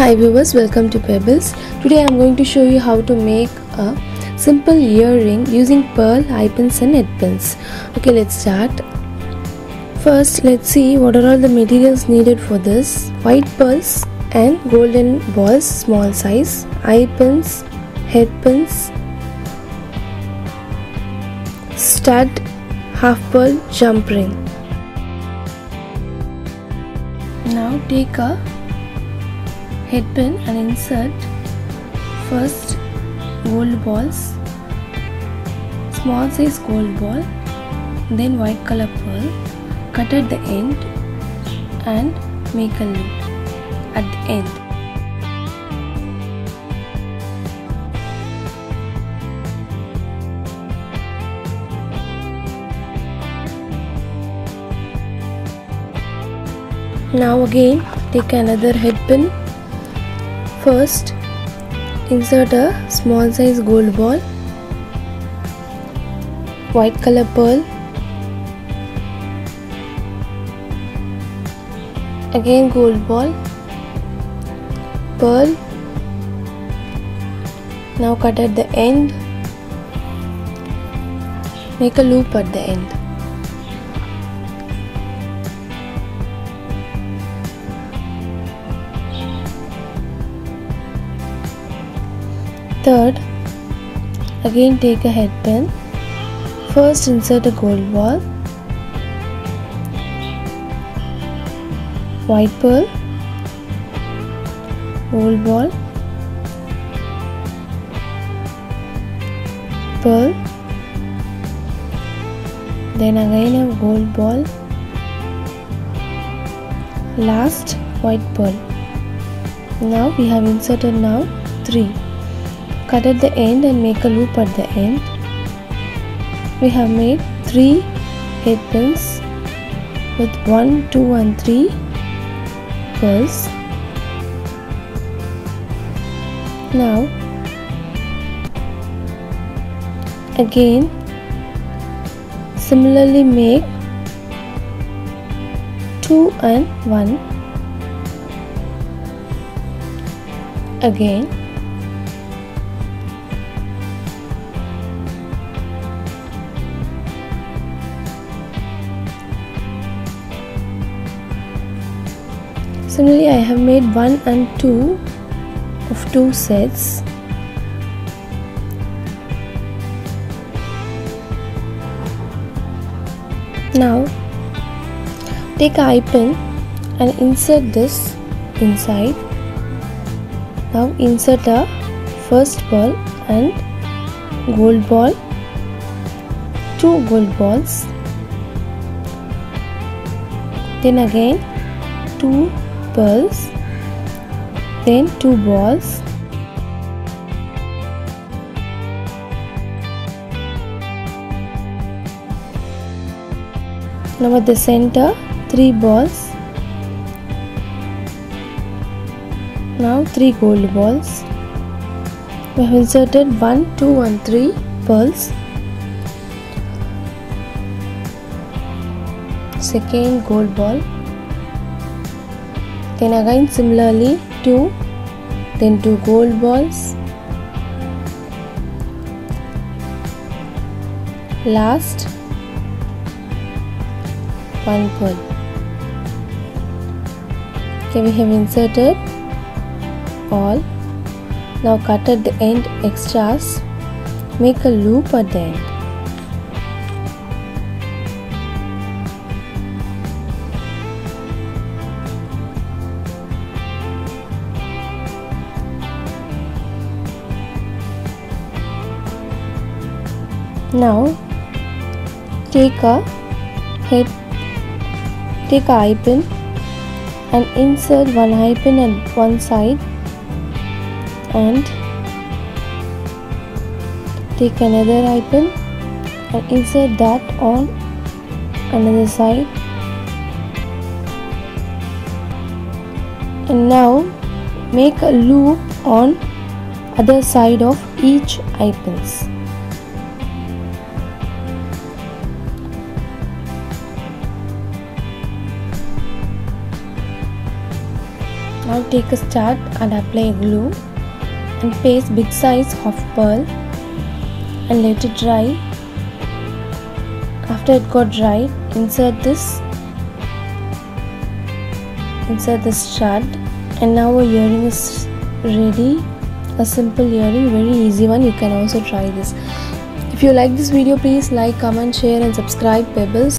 Hi viewers, welcome to Pebbles. Today I am going to show you how to make a simple earring using pearl, eye pins and head pins. Okay, let's start. First, let's see what are all the materials needed for this. White pearls and golden balls, small size, eye pins, head pins, stud, half pearl, jump ring. Now take a head pin and insert first gold balls, small size gold ball, then white color pearl, cut at the end and make a loop at the end. Now again take another head pin. First, insert a small size gold ball, white color pearl, again gold ball, pearl. Now cut at the end, make a loop at the end. Third, again take a head pin. First insert a gold ball, white pearl, gold ball, pearl, then again a gold ball, last white pearl. Now we have inserted 3. Cut at the end and make a loop at the end. We have made 3 head pins with 1, 2 and 3 pearls. Now again similarly make 2 and 1. Again similarly, I have made 1 and 2 of 2 sets. Now, take an eye pin and insert this inside. Now, insert a first pearl and gold ball, 2 gold balls, then again 2 pearls, then 2 balls, now at the center 3 balls, now 3 gold balls. We have inserted 1, 2 and 3 pearls, second gold ball, then again similarly 2, then 2 gold balls, last 1 pearl. Okay, we have inserted all. Now cut at the end extras, make a loop at the end. Now take a eye pin and insert 1 eye pin at one side and take another eye pin and insert that on another side, and now make a loop on other side of each eye pins. Now take a stud and apply a glue and paste big size of pearl and let it dry. After it got dry, insert the stud, and now our earring is ready. A simple earring, very easy one. You can also try this. If you like this video, please like, comment, share and subscribe Pebbles.